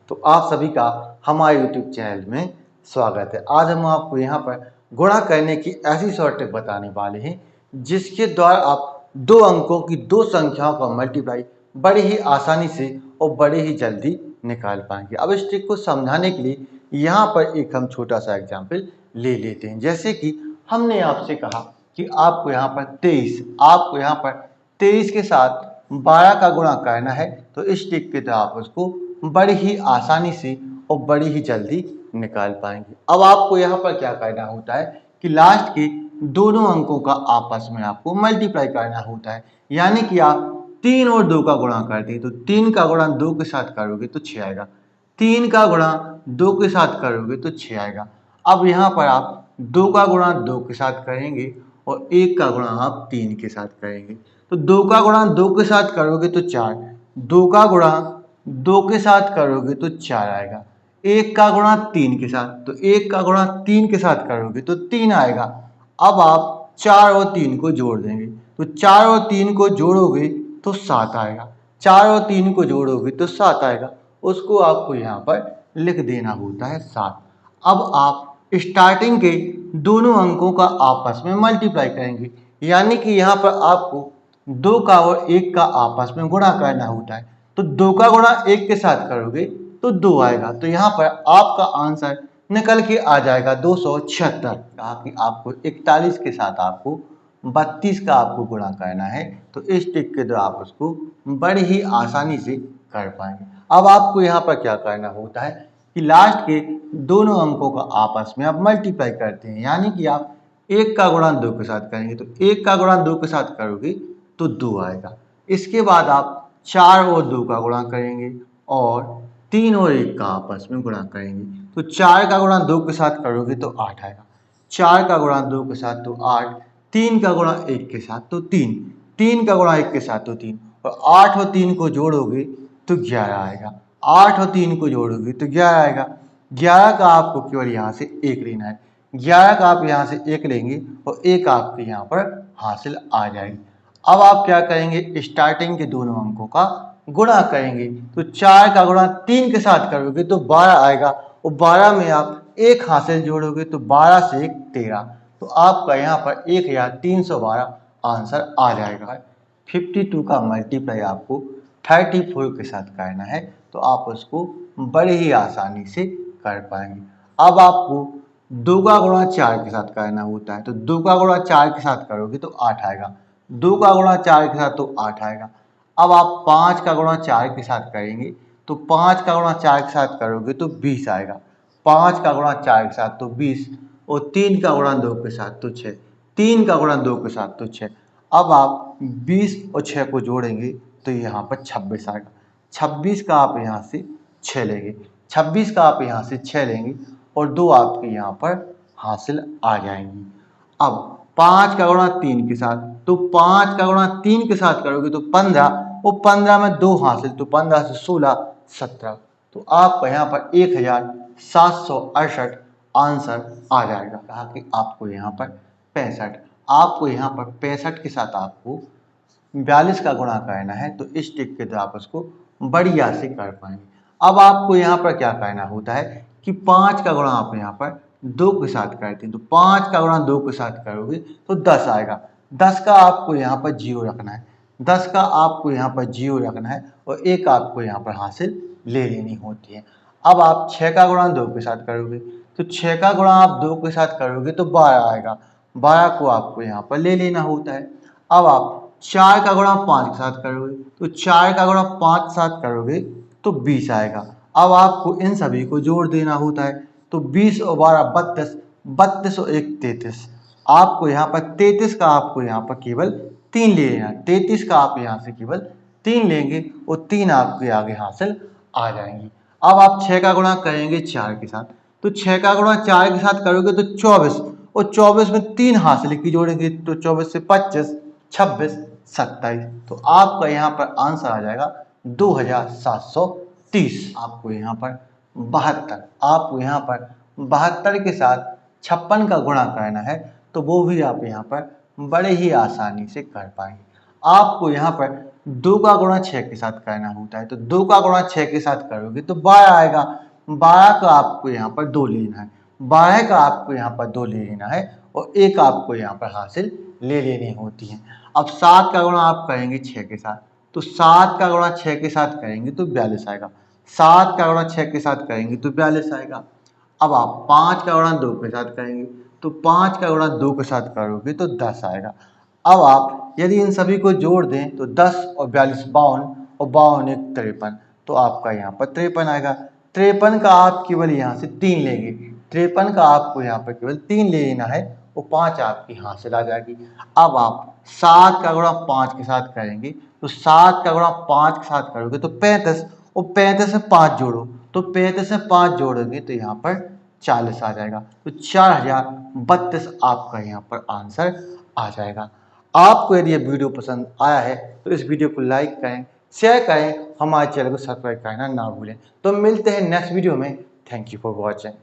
तो आप सभी का हमारे YouTube चैनल में स्वागत है। आज हम आपको यहाँ पर गुणा करने की ऐसी शॉर्ट ट्रिक बताने वाले हैं जिसके द्वारा आप दो अंकों की दो संख्याओं का मल्टीप्लाई बड़ी ही आसानी से और बड़े ही जल्दी निकाल पाएंगे। अब इस ट्रिक को समझाने के लिए यहाँ पर एक हम छोटा सा एग्जाम्पल ले लेते हैं। जैसे कि हमने आपसे कहा कि आपको यहाँ पर 23 के साथ 12 का गुणा करना है, तो इस ट्रिक के द्वारा आप उसको बड़ी ही आसानी से और बड़ी ही जल्दी निकाल पाएंगे। अब आपको यहाँ पर क्या करना होता है कि लास्ट के दोनों अंकों का आपस में आपको मल्टीप्लाई करना होता है। यानी कि आप 3 और 2 का गुणा करते हैं तो 3 का गुणा 2 के साथ करोगे तो 6 आएगा, 3 का गुणा 2 के साथ करोगे तो 6 आएगा। अब यहाँ पर आप 2 का गुणा 2 के साथ करेंगे और 1 का गुणा आप 3 के साथ करेंगे। तो 2 का गुणा 2 के साथ करोगे तो 4, 2 का गुणा 2 के साथ करोगे तो 4 आएगा। 1 का गुणा 3 के साथ, तो 1 का गुणा 3 के साथ करोगे तो 3 आएगा। अब आप 4 और 3 को जोड़ देंगे, तो 4 और 3 को जोड़ोगे तो 7 आएगा, 4 और 3 को जोड़ोगे तो 7 आएगा। उसको आपको यहाँ पर लिख देना होता है 7। अब आप स्टार्टिंग के दोनों अंकों का आपस में मल्टीप्लाई करेंगे, यानी कि यहाँ पर आपको 2 का और 1 का आपस में गुणा करना होता है। तो 2 का गुणा 1 के साथ करोगे तो 2 आएगा। तो यहाँ पर आपका आंसर निकल के आ जाएगा 276। कहा कि आपको 41 के साथ आपको 32 का आपको गुणा करना है, तो इस ट्रिक के द्वारा आप उसको बड़ी ही आसानी से कर पाएंगे। अब आपको यहाँ पर क्या करना होता है कि लास्ट के दोनों अंकों का आपस में आप मल्टीप्लाई करते हैं, यानी कि आप 1 का गुणा 2 के साथ करेंगे, तो 1 का गुणा 2 के साथ करोगे तो 2 आएगा। इसके बाद आप 4 और 2 का गुणा करेंगे और 3 और 1 का आपस में गुणा करेंगे, तो 4 का गुणा 2 के साथ करोगे तो 8 आएगा, 4 का गुणा 2 के साथ तो 8, 3 का गुणा 1 के साथ तो 3, 3 का गुणा 1 के साथ तो 3, और 8 और 3 को जोड़ोगे तो 11 आएगा, 8 और 3 को जोड़ोगे तो 11 आएगा। 11 का आपको केवल यहाँ से 1 लेना है, 11 का आप यहाँ से 1 लेंगे और 1 आपके यहाँ पर हासिल आ जाएगी। अब आप क्या करेंगे, स्टार्टिंग के दोनों अंकों का गुणा करेंगे, तो 4 का गुणा 3 के साथ करोगे तो 12 आएगा, और 12 में आप 1 हासिल जोड़ोगे तो 12 से 1 13, तो आपका यहाँ पर 1312 आंसर आ जाएगा। 52 का मल्टीप्लाई आपको 34 के साथ करना है, तो आप उसको बड़े ही आसानी से कर पाएंगे। अब आपको 2 का गुणा 4 के साथ करना होता है, तो 2 का गुणा 4 के साथ करोगे तो 8 आएगा, 2 का गुणा 4 के साथ तो 8 आएगा। अब आप 5 का गुणा 4 के साथ करेंगे, तो 5 का गुणा 4 के साथ करोगे तो 20 आएगा, 5 का गुणा 4 के साथ तो 20, और 3 का गुणा 2 के साथ तो 6, 3 का गुणा 2 के साथ तो 6। अब आप 20 और 6 को जोड़ेंगे तो यहाँ पर 26 आएगा, 26 का आप यहाँ से 6 लेंगे, 26 का आप यहाँ से 6 लेंगे और 2 आपके यहाँ पर हासिल आ जाएंगी। अब 5 का गुणा 3 के साथ, तो 5 का गुणा 3 के साथ करोगे तो 15, और 15 में 2 हासिल, तो 15 से 16 17, तो आपका यहाँ पर 1768 आंसर आ जाएगा। कहा कि आपको यहाँ पर 65, आपको यहाँ पर 65 के साथ आपको 42 का गुणा करना है, तो इस ट्रिक के द्वारा आप उसको बढ़िया से कर पाएंगे। अब आपको यहाँ पर क्या करना होता है कि 5 का गुणा आप यहाँ पर 2 के साथ करते हैं, तो 5 का गुणा 2 के साथ करोगे तो 10 आएगा, 10 का आपको यहाँ पर 0 रखना है, 10 का आपको यहाँ पर 0 रखना है और 1 आपको यहाँ पर हासिल ले लेनी होती है। अब आप 6 का गुणा 2 के साथ करोगे, तो 6 का गुणा आप 2 के साथ करोगे तो 12 आएगा, 12 को आपको यहाँ पर ले लेना होता है। अब आप 4 का गुणा 5 के साथ करोगे, तो 4 का गुणा 5 के साथ करोगे तो 20 आएगा। अब आपको इन सभी को जोड़ देना होता है, तो 20 और 12 32, 32 और 1 33, आपको यहाँ पर 33 का आपको यहाँ पर केवल 3 ले लेना, 33 का आप यहाँ से केवल 3 लेंगे और 3 आपके आगे हासिल आ जाएंगी। अब आप 6 का गुणा करेंगे 4 के साथ, तो 6 का गुणा 4 के साथ करोगे तो 24, और 24 में 3 हासिल की जोड़ेंगे तो 24 से 25 26 27, तो आपका यहाँ पर आंसर आ जाएगा 2730। आपको यहाँ पर 72, आपको यहाँ पर 72 के साथ 56 का गुणा करना है, तो वो भी आप यहाँ पर बड़े ही आसानी से कर पाएंगे। आपको यहाँ पर 2 का गुणा 6 के साथ करना होता है। तो 2 का गुणा 6 के साथ करोगे तो 12 आएगा। 12 का आपको यहाँ पर 2 लेना है, 12 का आपको यहाँ पर 2 ले लेना है और 1 आपको यहाँ पर हासिल ले लेनी होती है। अब 7 का गुणा आप करेंगे 6 के साथ, तो 7 का गुणा 6 के साथ करेंगे तो 42 आएगा। 7 का गुणा 6 के साथ करेंगे तो 42 आएगा। अब आप 5 का गुणा 2 के साथ करेंगे तो 5 का गुणा 2 के साथ करोगे तो 10 आएगा। अब आप यदि इन सभी को जोड़ दें तो 10 और 42 52 और 52 एक 53, तो आपका यहाँ पर 53 आएगा। 53 का आप केवल यहाँ से 3 लेंगे, 53 का आपको यहाँ पर केवल 3 ले लेना है और 5 आपकी हासिल आ जाएगी। अब आप 7 का गुणा 5 के साथ करेंगे तो 7 का गुणा 5 के साथ करोगे तो 35, और 35 से 5 जोड़ो तो 35 से 5 जोड़ोगे तो यहाँ पर 40 आ जाएगा। तो 4032 आपका यहाँ पर आंसर आ जाएगा। आपको यदि ये वीडियो पसंद आया है तो इस वीडियो को लाइक करें, शेयर करें, हमारे चैनल को सब्सक्राइब करना ना भूलें। तो मिलते हैं नेक्स्ट वीडियो में। Thank you for watching.